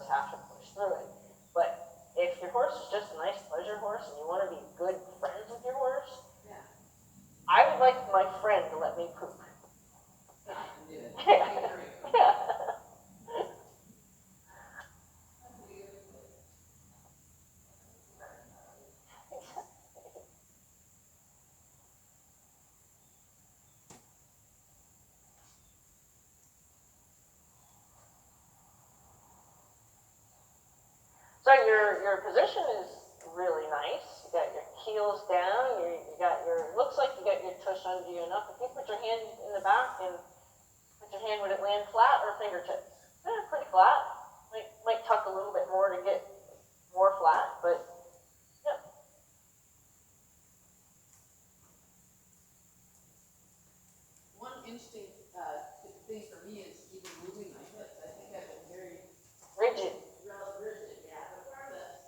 just have to push through it. But if your horse is just a nice pleasure horse and you want to be good friends with your horse, Yeah. I would like my friend to let me poop. Yeah. Yeah. So your position is really nice. You got your heels down. You got your, looks like you got your tush under you enough. If you put your hand in the back and put your hand, would it land flat or fingertips? Pretty flat. Might tuck a little bit more to get more flat, but yeah. One interesting thing for me is even moving my hips. I think I've been very Rigid. rigid, yeah. But part of that's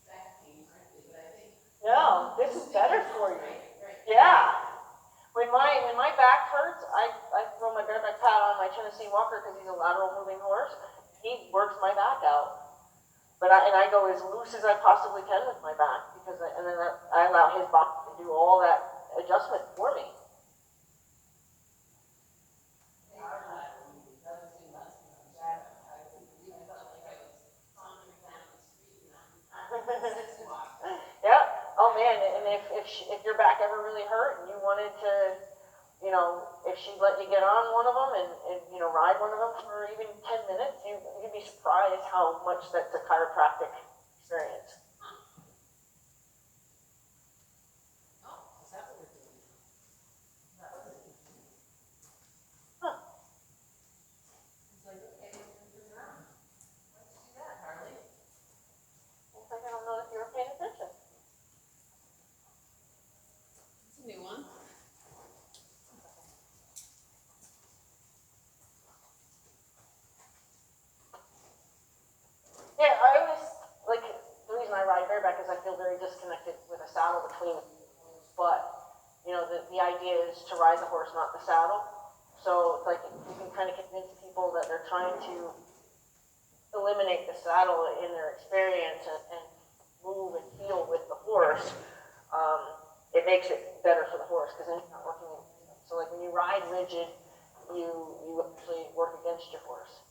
back pain, frankly. But I think No, this is better for you. Right. Yeah. When my back hurts, I throw my bareback pad on my Tennessee Walker because he's a lateral moving horse. He works my back out. But I go as loose as I possibly can with my back because I allow his body to do all that adjustment for me. Yeah. Oh man, and if your back ever really hurt and you wanted to, if she'd let you get on one of them and ride one of them for even 10 minutes, you'd be surprised how much that's a chiropractic experience. Oh, is that what we're doing now? Huh. It's like, okay, let's do that, Harley. Looks like I don't know if you were paying attention. It's a new one. Yeah, I always, like, the reason I ride bareback is I feel very disconnected with a saddle between, but, the idea is to ride the horse, not the saddle. So, like, you can kind of convince people that they're trying to eliminate the saddle in their experience and move and feel with the horse. It makes it better for the horse because then you're not working. So, like, when you ride rigid, you actually work against your horse.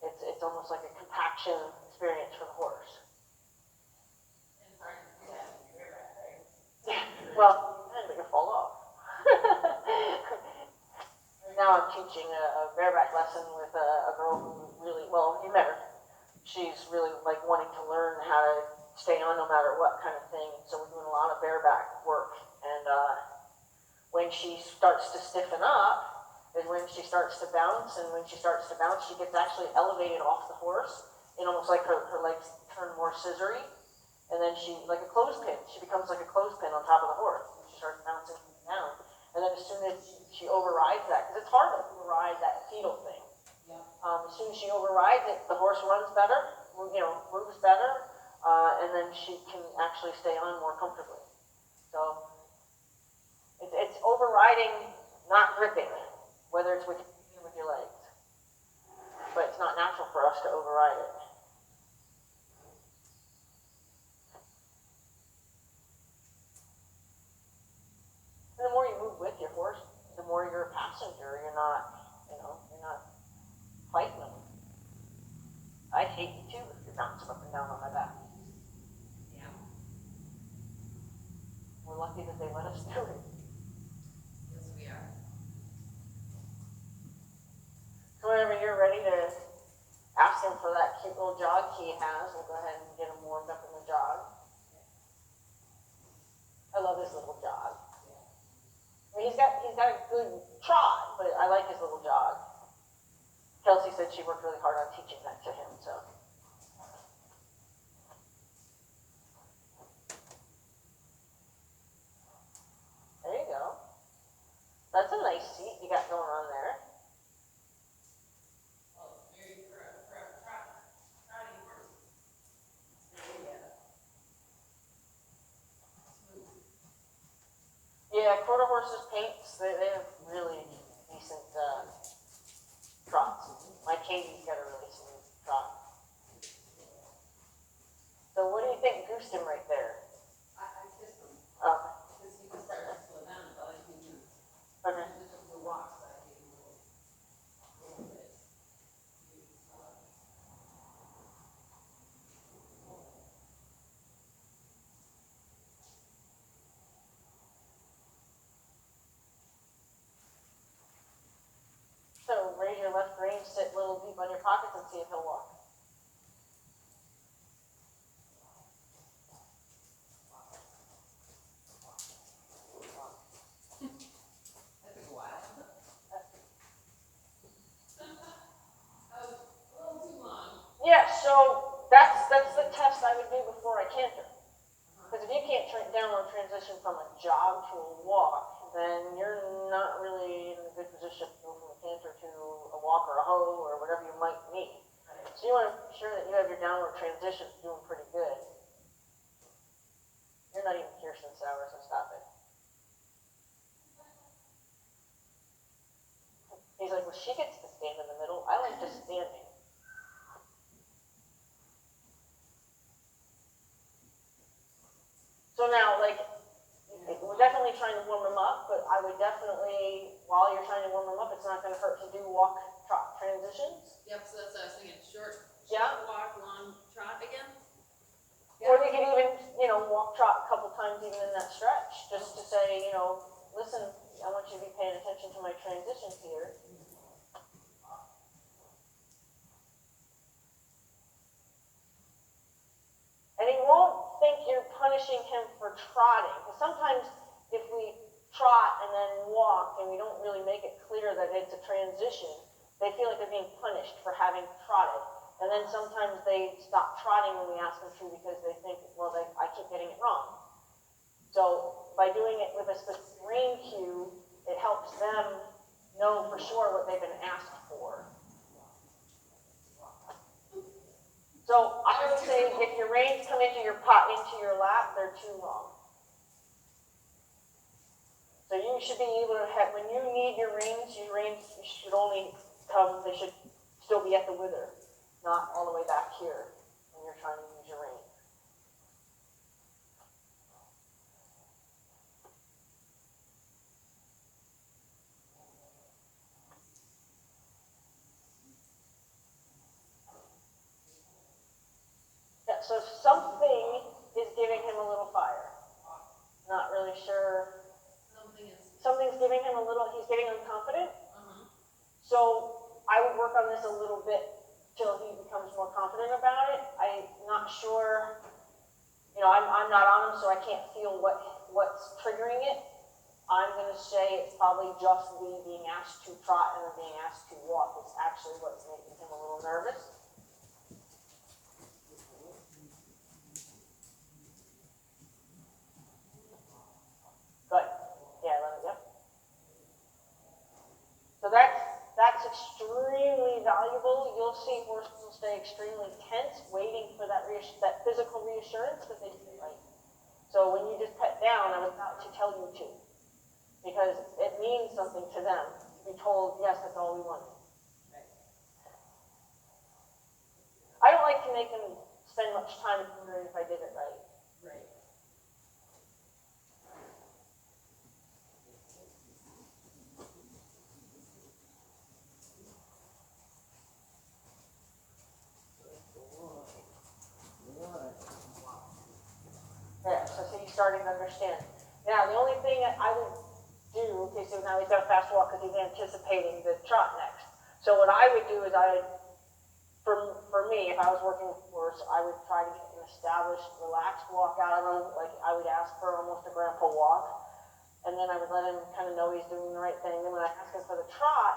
It's almost like a compaction experience for the horse. And it's hard to do that when you're bareback, right? Well, but you fall off. Now I'm teaching a bareback lesson with a girl who really, well, you met her. She's really like wanting to learn how to stay on no matter what kind of thing. So we're doing a lot of bareback work. And when she starts to stiffen up, is when she starts to bounce, and when she starts to bounce, she gets actually elevated off the horse, and almost like her legs turn more scissory, and then she, like a clothespin, she becomes like a clothespin on top of the horse, and she starts bouncing down, and then as soon as she overrides that, because it's hard to override that fetal thing, as soon as she overrides it, the horse runs better, moves better, and then she can actually stay on more comfortably. So, it's overriding, not gripping. Whether it's with your feet or with your legs. But it's not natural for us to override it. And the more you move with your horse, the more you're a passenger. You're not fighting them. I'd hate you too if you're bouncing up and down on my back. Yeah. We're lucky that they let us do it. Yes, we are. So whenever you're ready to ask him for that cute little jog he has, we'll go ahead and get him warmed up in the jog. I love his little jog. I mean, he's got a good trot, but I like his little jog. Kelsey said she worked really hard on teaching that to him, so. There you go. That's a nice seat you got going on there. Yeah, quarter horses paints, they have really decent trots. My Katie's got a really smooth trot. reintroduced him right there? I kissed him, Okay. because he was starting to slow down about like 2 minutes. Okay. And just the walks, I gave him a little bit. So raise your left rein, sit a little deep on your pockets and see if he'll walk. That took a while. That was a little too long. Yeah, so that's the test I would do before I canter. Because if you can't downward transition from a jog to a walk, then you're not really in a good position to go from a canter to a walk or a hoe or whatever you might need. So you want to be sure that you have your downward transitions doing pretty good. You're not even Kirsten Sowers, so stop it. He's like, well, she gets to stand in the middle. I like just standing. So now, like, we're definitely trying to warm them up, but I would definitely, while you're trying to warm them up, it's not going to hurt to do walk, trot transitions. Yep, so that's what I was thinking, short Yeah. walk, long trot again. Or they could even, walk, trot a couple times even in that stretch, just to say, listen, I want you to be paying attention to my transitions here. And he won't think you're punishing him for trotting. Because sometimes if we trot and then walk and we don't really make it clear that it's a transition, they feel like they're being punished for having trotted. And then sometimes they stop trotting when we ask them to because they think, well, I keep getting it wrong. So by doing it with a specific rein cue, it helps them know for sure what they've been asked for. So I would say if your reins come into your lap, they're too long. So you should be able to have, when you need your reins should only come, they should still be at the wither, not all the way back here when you're trying to use your rein. Yeah, so something is giving him a little fire. Not really sure. Something's giving him he's getting unconfident. So I would work on this a little bit till he becomes more confident about it. I'm not sure, I'm not on him, so I can't feel what's triggering it. I'm going to say it's probably just me being asked to trot and then being asked to walk is actually what's making him a little nervous. Good. Yeah, yep. So that's extremely valuable. You'll see horses will stay extremely tense, waiting for that physical reassurance that they did it right. So when you just pet down, I'm about to tell you to, because it means something to them to be told, yes, that's all we wanted. I don't like to make them spend much time wondering if I did it right. Right. Yeah, so he's starting to understand. Now, the only thing that I would do, okay, so now he's got a fast walk because he's anticipating the trot next. So what I would do is for me, if I was working with horse, I would try to get an established, relaxed walk out of him. Like I would ask for almost a grandpa walk. And then I would let him kind of know he's doing the right thing. And when I ask him for the trot,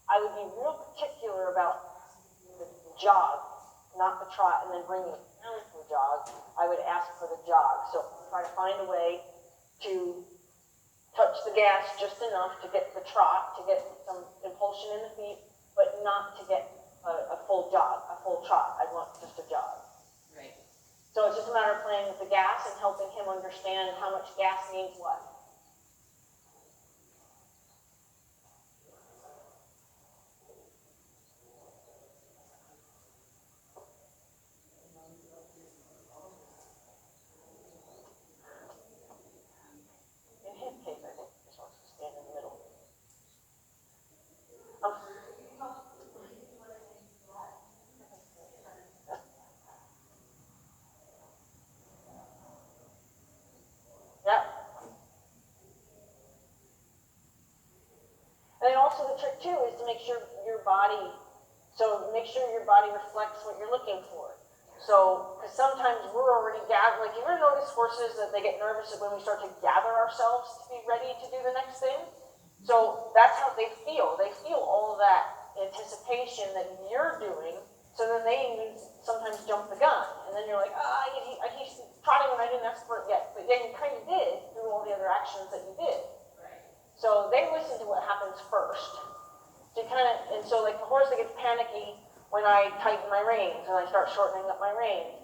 I would be real particular about the jog, not the trot, and then bring it down to the jog. I would ask for the jog. So try to find a way to touch the gas just enough to get the trot, to get some impulsion in the feet, but not to get a full jog, a full trot. I want just a jog. Right. So it's just a matter of playing with the gas and helping him understand how much gas means what. also the trick too is to make sure your body, so make sure your body reflects what you're looking for. So, because sometimes we're already gathered, like you ever notice horses that they get nervous when we start to gather ourselves to be ready to do the next thing? So that's how they feel. They feel all of that anticipation that you're doing, so then they even sometimes jump the gun. And then you're like, he's trotting when I didn't ask for it yet. But then you kind of did through all the other actions that you did. Right. So they listen to what happens first. So and so like the horse that gets panicky when I tighten my reins and I start shortening up my reins,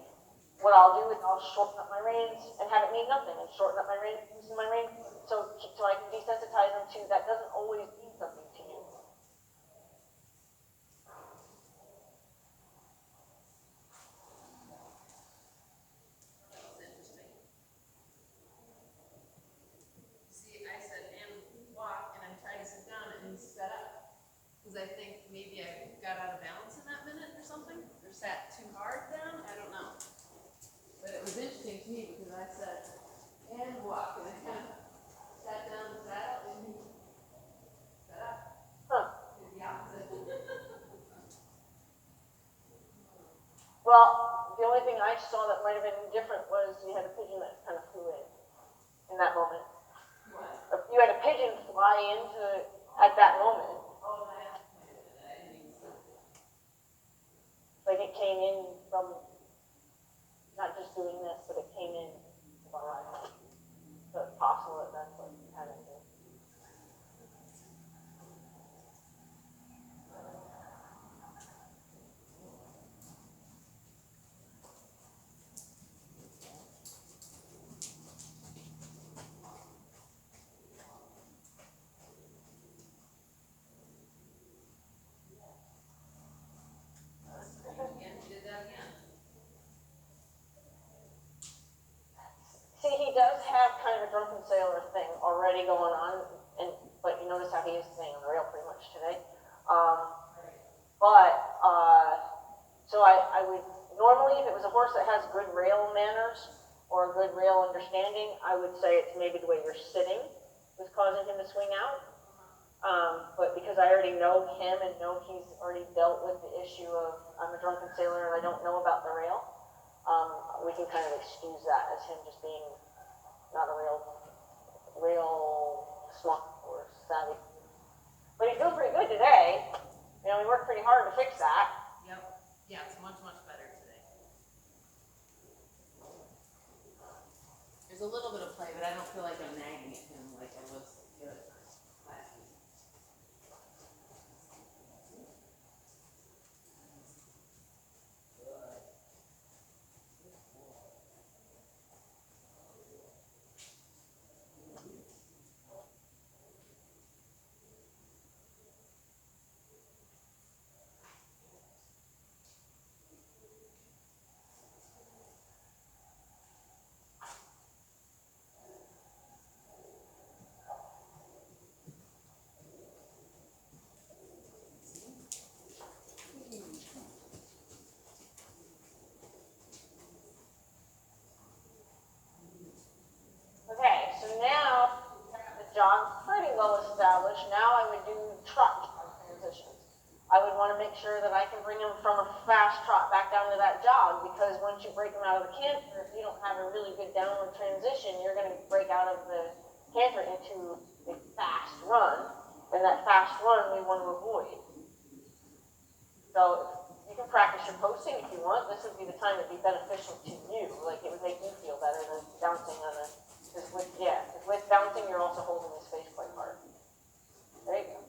what I'll do is I'll shorten up my reins and have it mean nothing, and shorten up my reins, loosen my reins, so I can desensitize them to that doesn't always mean something to you. That's interesting. See, I said, and walk, and I tried to sit down, and he sped up. Because I think maybe I got out of balance in that minute or something, or sat too hard down, I don't know. But it was interesting to me because I said, and walk, and I kind of sat down the saddle, and he sped up. Huh. Did the opposite. Well, the only thing I saw that might have been different was you had a pigeon that kind of flew in that moment. What? You had a pigeon fly into at that moment. Oh, I didn't even see. Like it came in from not just doing this, but it came in behind. So it's possible that that's what happened to. Again, he did that again. See, he does have kind of a drunken sailor thing already going on, but you notice how he is staying on the rail pretty much today. So I would, normally if it was a horse that has good rail manners or a good rail understanding, I would say it's maybe the way you're sitting was causing him to swing out. But because I already know him and know he's already dealt with the issue of I'm a drunken sailor and I don't know about the rail, we can kind of excuse that as him just being not a real smart or savvy. But he's doing pretty good today. You know, we worked pretty hard to fix that. Yep. Yeah, it's much, much better today. There's a little bit of play, but I don't feel like I'm nagging at him like I was the other time last week. Okay, so now the jog's pretty well established. Now I would do trot transitions. I would want to make sure that I can bring him from a fast trot back down to that jog, because once you break him out of the canter, if you don't have a really good downward transition, you're going to break out of the canter into a fast run, and that fast run we want to avoid. So you can practice your posting if you want. This would be the time it'd be beneficial to you, like it would make you feel better than bouncing on a, because with bouncing you're also holding his face quite hard. There you go.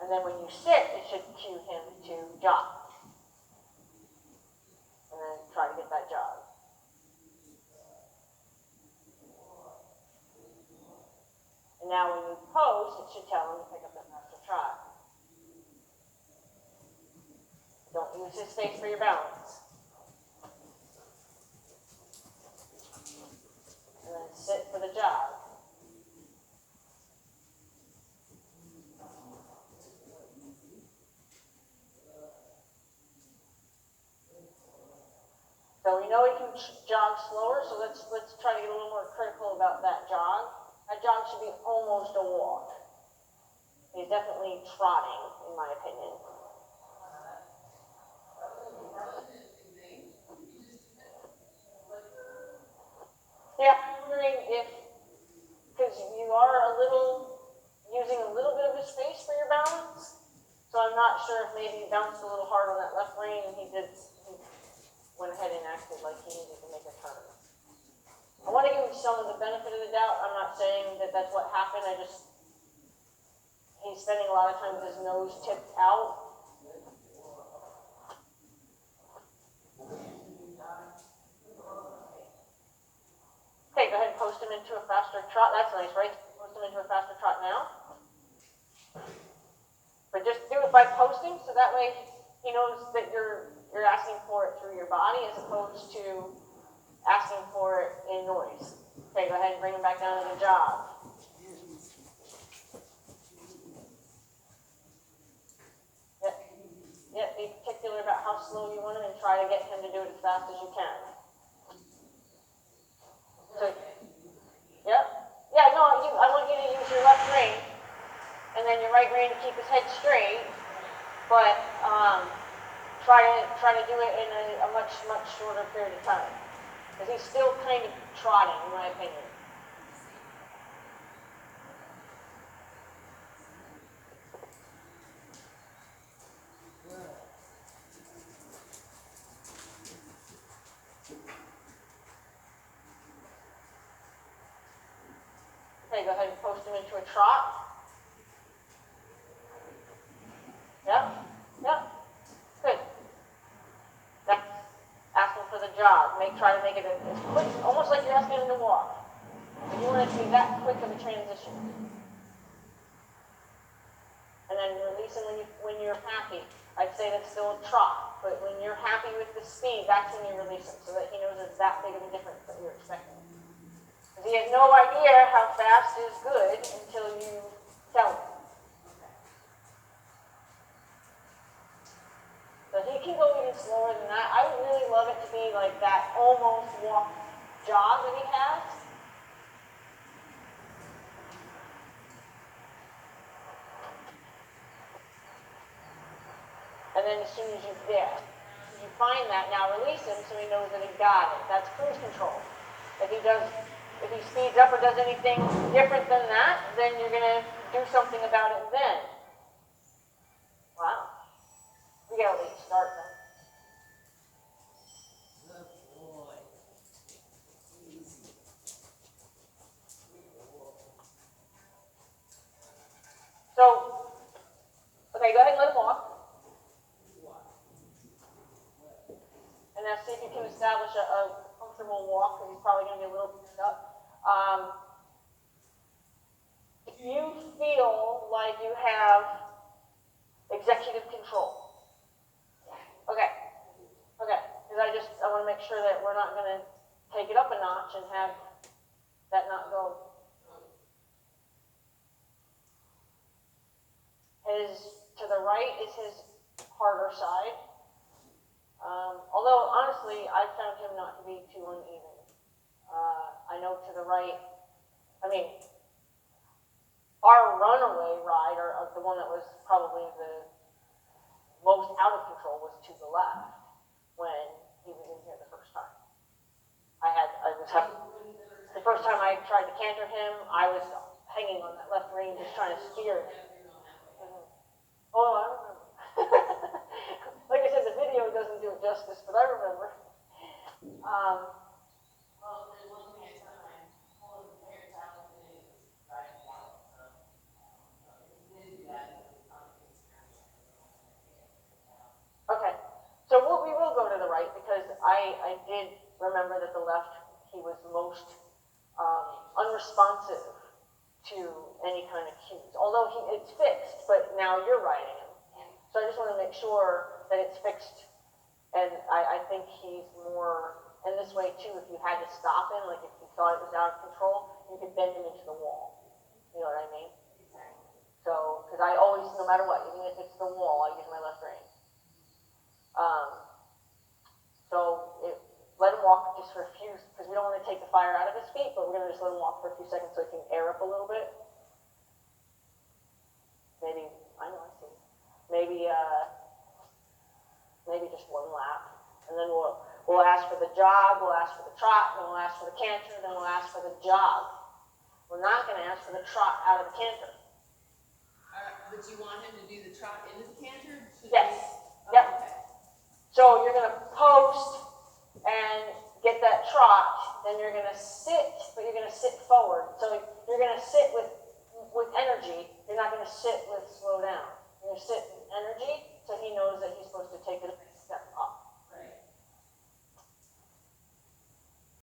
And then when you sit, it should cue him to jog. And then try to get that jog. And now when you post, it should tell him to pick up that faster trot. Don't use his face for your balance. And then sit for the jog. So we know he can jog slower, so let's try to get a little more critical about that jog. That jog should be almost a walk. He's definitely trotting, in my opinion. Yeah, I'm wondering if, because you are using a little bit of his space for your balance, so I'm not sure if maybe he bounced a little hard on that left rein and he went ahead and acted like he needed to make a turn. I want to give him some of the benefit of the doubt. I'm not saying that that's what happened. He's spending a lot of time with his nose tipped out. Okay, go ahead and post him into a faster trot. That's nice, right? Post him into a faster trot now. But just do it by posting, so that way he knows that you're asking for it through your body as opposed to asking for it in noise. Okay, go ahead and bring him back down to the jog. Yep, be particular about how slow you want him and try to get him to do it as fast as you can. So, yep. Yeah, no, I want you to use your left rein and then your right rein to keep his head straight, but try to do it in a much shorter period of time. Because he's still kind of trotting, in my opinion. Okay, go ahead and post him into a trot. Yep, good. That's asking for the jog. Try to make it as quick, almost like you're asking him to walk. You want it to be that quick of a transition. And then release him when you're happy. I'd say that's still a trot, but when you're happy with the speed, that's when you release him, so that he knows it's that big of a difference that you're expecting. Because he has no idea how fast is good until you tell him. So he can go even slower than that. I would really love it to be like that almost walk jog that he has. And then as soon as you find that, now release him so he knows that he got it. That's cruise control. If he speeds up or does anything different than that, then you're gonna do something about it then. Wow. We got a late start then. So, okay, go ahead and let him walk. And now see if you can establish a comfortable walk, because he's probably going to be a little bit up. If you feel like you have executive control, okay, because I want to make sure that we're not going to take it up a notch and have that not go. To the right is his harder side. Although, honestly, I found him not to be too uneven. I know to the right, our runaway ride, or the one that was probably the most out of control, was to the left when he was in here the first time. The first time I tried to canter him, I was hanging on that left rein, just trying to steer it. Oh, I remember. Like I said, the video doesn't do it justice, but I remember. Well, there's one thing I said when I pulled the parents out of the driving out, so he did do that. Okay, so we will go to the right, because I did remember that the left, he was most unresponsive to any kind of cues. Although it's fixed, but now you're riding him. So I just want to make sure that it's fixed. And I think he's more, and this way too, if you had to stop him, like if you thought it was out of control, you could bend him into the wall. You know what I mean? So, because I always, no matter what, even if it's the wall, I use my left rein. Let him walk. fire out of his feet, but we're gonna just let him walk for a few seconds so he can air up a little bit. Maybe, I know, I see. Maybe just one lap. And then we'll ask for the jog, we'll ask for the trot, then we'll ask for the canter, then we'll ask for the jog. We're not gonna ask for the trot out of the canter. But you want him to do the trot into the canter? Yes. Oh, Yep. okay. So you're gonna post and get that trot, then you're gonna sit, but you're gonna sit forward. So you're gonna sit with energy, you're not gonna sit with slow down. You're gonna sit with energy so he knows that he's